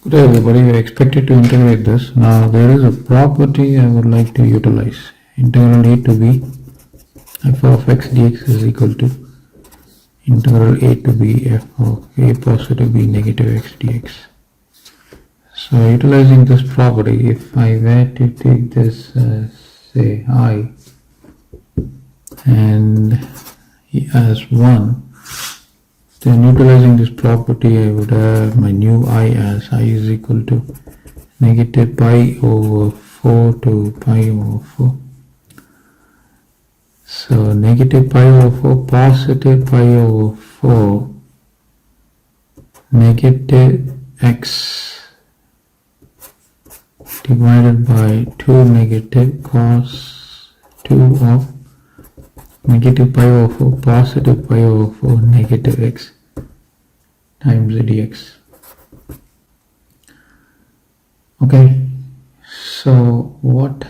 Good day everybody, we are expected to integrate this. Now there is a property I would like to utilize. Integral a to b f of x dx is equal to integral a to b f of a positive b negative x dx. So utilizing this property, if I were to take this as say I and as 1, then utilizing this property I would have my new I as I is equal to negative pi over 4 to pi over 4. So negative pi over 4, positive pi over 4, negative x divided by 2 negative cos 2 of negative pi over 4 positive pi over 4 negative x times the dx. Okay, so what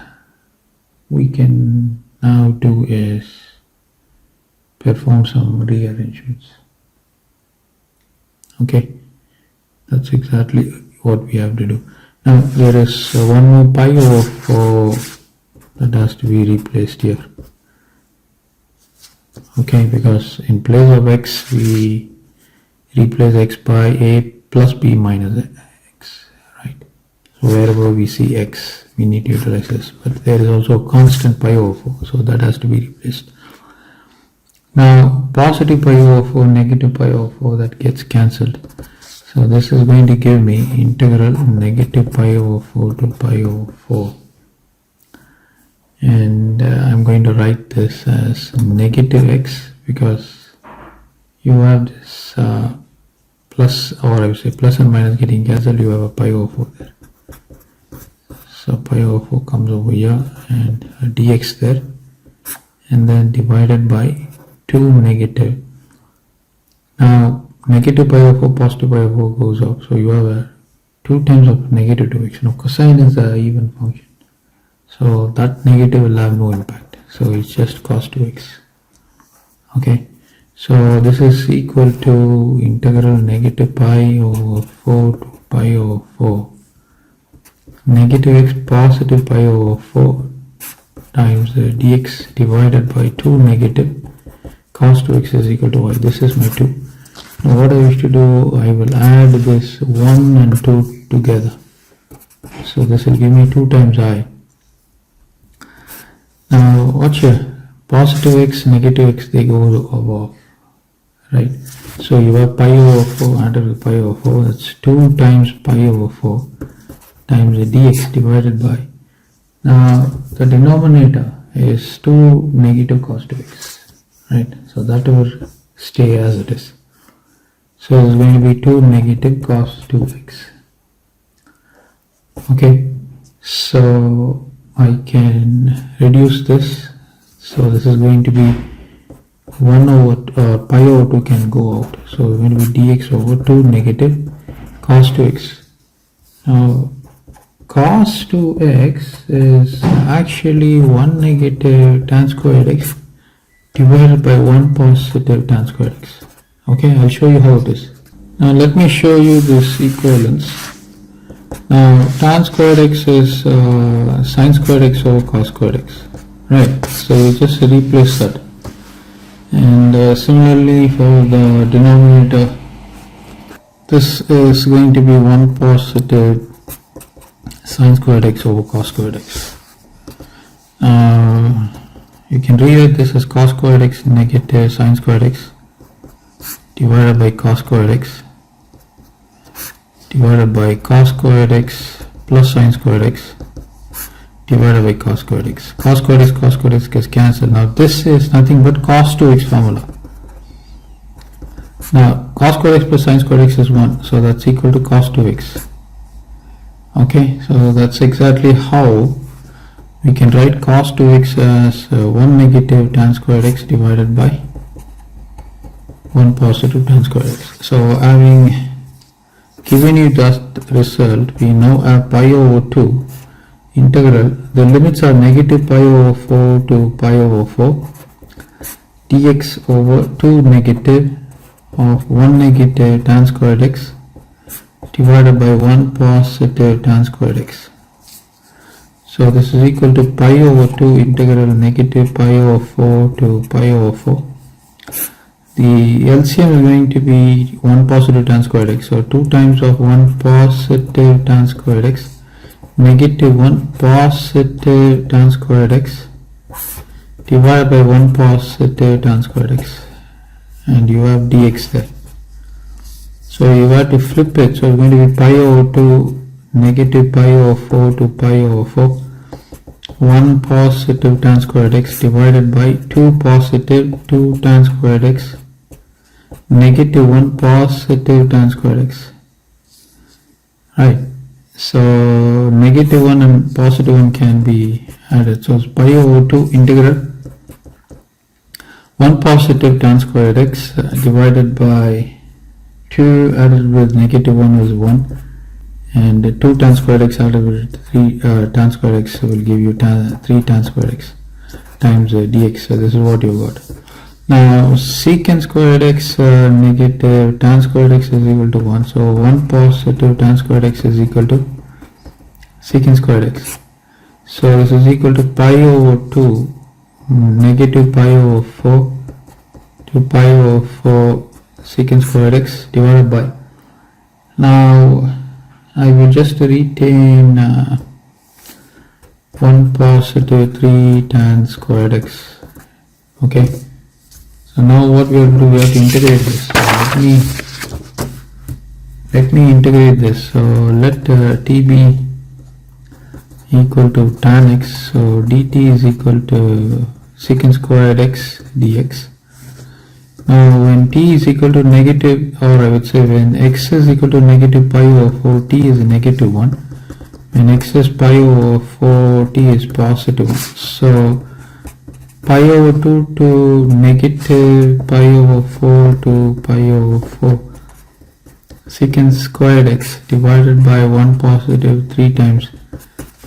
we can now do is perform some rearrangements. Okay, that's exactly what we have to do. Now there is one more pi over 4 that has to be replaced here. Okay, because in place of x we replace x by a plus b minus x, right? So wherever we see x we need to utilize this, but there is also a constant pi over 4, so that has to be replaced. Now positive pi over 4, negative pi over 4, that gets cancelled, so this is going to give me integral negative pi over 4 to pi over 4. And I'm going to write this as negative x because you have this plus, or I would say plus and minus getting cancelled, you have a pi over 4 there. So pi over 4 comes over here and a dx there, and then divided by 2 negative. Now negative pi over 4, positive pi over 4 goes up, so you have a 2 times of negative 2x. Now cosine is an even function, so that negative will have no impact, so it's just cos 2x. Okay, so this is equal to integral negative pi over 4 to pi over 4 negative x positive pi over 4 times the dx divided by 2 negative cos 2x is equal to y. This is my 2. Now what I wish to do, I will add this 1 and 2 together, so this will give me 2 times I. Now watch here, positive x, negative x, they go above, right? So you have pi over 4 added with pi over 4, that's 2 times pi over 4 times the dx divided by, now the denominator is 2 negative cos 2x, right? So that will stay as it is. So it's going to be 2 negative cos 2x. Okay, so I can reduce this, so this is going to be 1 over pi over 2 can go out, so it's going to be dx over 2 negative cos 2x. Now cos 2x is actually 1 negative tan squared x divided by 1 positive tan squared x. Okay, I'll show you how it is. Now let me show you this equivalence. Now tan squared x is sin squared x over cos squared x, right? So we just replace that, and similarly for the denominator, this is going to be 1 positive sin squared x over cos squared x. You can rewrite this as cos squared x negative sin squared x divided by cos squared x divided by cos squared x plus sin squared x divided by cos squared x. Cos squared x gets cancelled. Now this is nothing but cos 2x formula. Now cos squared x plus sin squared x is 1, so that's equal to cos 2x. Okay, so that's exactly how we can write cos 2x as 1 negative tan squared x divided by 1 positive tan squared x. So having given you that result, we now have pi over 2 integral, the limits are negative pi over 4 to pi over 4 dx over 2 negative of 1 negative tan squared x divided by 1 positive tan squared x. So this is equal to pi over 2 integral negative pi over 4 to pi over 4. The LCM is going to be 1 positive tan squared x. So 2 times of 1 positive tan squared x negative 1 positive tan squared x divided by 1 positive tan squared x, and you have dx there. So you have to flip it. So it's going to be pi over 2 negative pi over 4 to pi over 4. 1 positive tan squared x divided by 2 positive 2 tan squared x negative 1 positive tan squared x. Right. So negative 1 and positive 1 can be added. So it's pi over 2 integral 1 positive tan squared x divided by 2 added with negative 1 is 1, and 2 tan squared x added with 3 tan squared x will give you 3 tan squared x times dx. So this is what you got. Now secant squared x negative tan squared x is equal to 1. So 1 positive tan squared x is equal to secant squared x. So this is equal to pi over 2 negative pi over 4 to pi over 4 secant squared x divided by, now I will just retain 1 positive 3 tan squared x. Okay, so now what we have to do, we have to integrate this. So let me integrate this. So let t be equal to tan x. So dt is equal to secant squared x dx. Now when t is equal to negative, or I would say when x is equal to negative pi over 4, t is negative 1. When x is pi over 4, t is positive 1. So pi over 2 to negative pi over 4 to pi over 4 secant squared x divided by 1 positive 3 times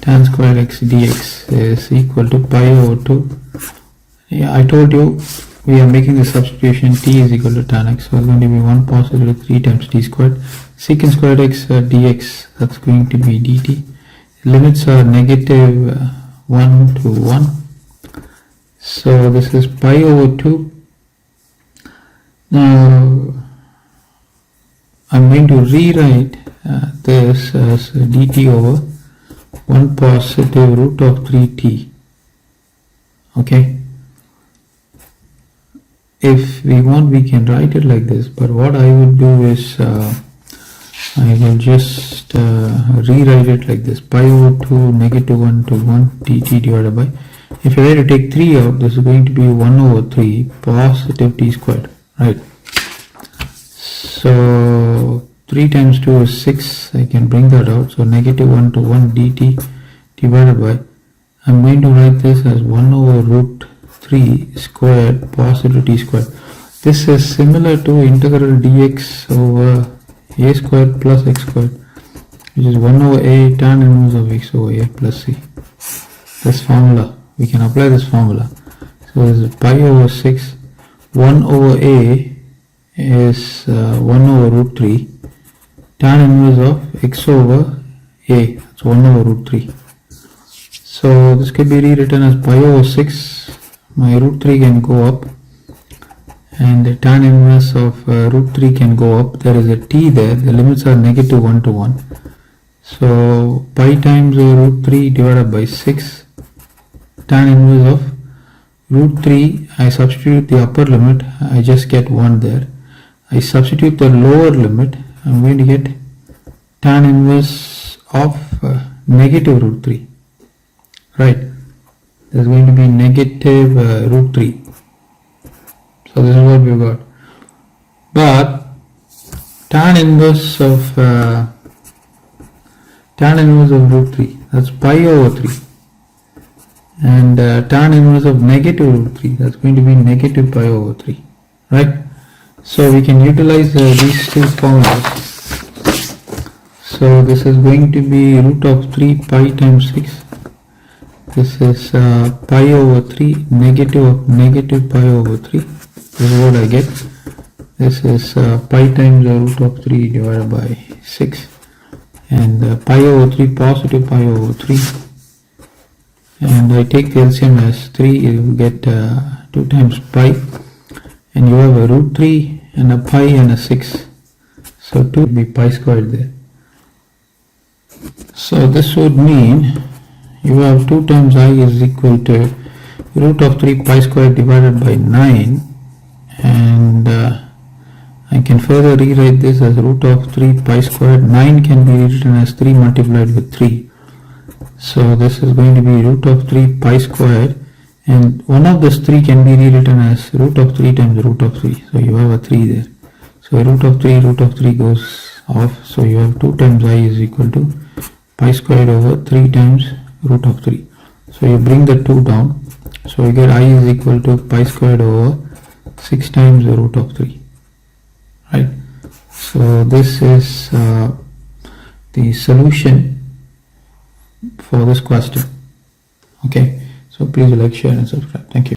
tan squared x dx is equal to pi over 2. Yeah, I told you we are making the substitution. T is equal to tan x, so it's going to be 1 positive 3 times t squared secant squared x dx, that's going to be dt. Limits are negative 1 to 1. So this is pi over 2. Now I'm going to rewrite this as dt over 1 positive root of 3t. Okay, if we want we can write it like this, but what I would do is I will just rewrite it like this: pi over 2 negative 1 to 1 dt divided by, if you were to take 3 out, this is going to be 1 over 3 positive t squared, right? So 3 times 2 is 6, I can bring that out. So negative 1 to 1 dt divided by, I'm going to write this as 1 over root 3 squared positive t squared. This is similar to integral dx over a squared plus x squared, which is 1 over a tan inverse of x over a plus c. This formula, we can apply this formula. So this is pi over 6, 1 over a is 1 over root 3 tan inverse of x over a, that's 1 over root 3. So this can be rewritten as pi over 6, my root 3 can go up, and the tan inverse of root 3 can go up. There is a t there, the limits are negative 1 to 1. So pi times root 3 divided by 6 tan inverse of root 3, I substitute the upper limit, I just get 1 there. I substitute the lower limit, I'm going to get tan inverse of negative root 3, right? There's going to be negative root 3. So this is what we got. But tan inverse of root 3, that's pi over 3, and tan inverse of negative root 3, that's going to be negative pi over 3, right? So we can utilize these two formulas. So this is going to be root of 3 pi times 6. This is pi over 3 negative of negative pi over 3. This is what I get. This is pi times the root of 3 divided by 6. and pi over 3 positive pi over 3, and I take the LCM as 3, you get 2 times pi, and you have a root 3 and a pi and a 6, so 2 will be pi squared there. So this would mean you have 2 times I is equal to root of 3 pi squared divided by 9, and I can further rewrite this as root of 3 pi squared. 9 can be written as 3 multiplied with 3. So this is going to be root of 3 pi squared, and one of this 3 can be rewritten as root of 3 times root of 3. So you have a 3 there. So root of 3 goes off. So you have 2 times I is equal to pi squared over 3 times root of 3. So you bring the 2 down. So you get I is equal to pi squared over 6 times the root of 3. Right. So this is the solution for this question. Okay. So please like, share and subscribe. Thank you.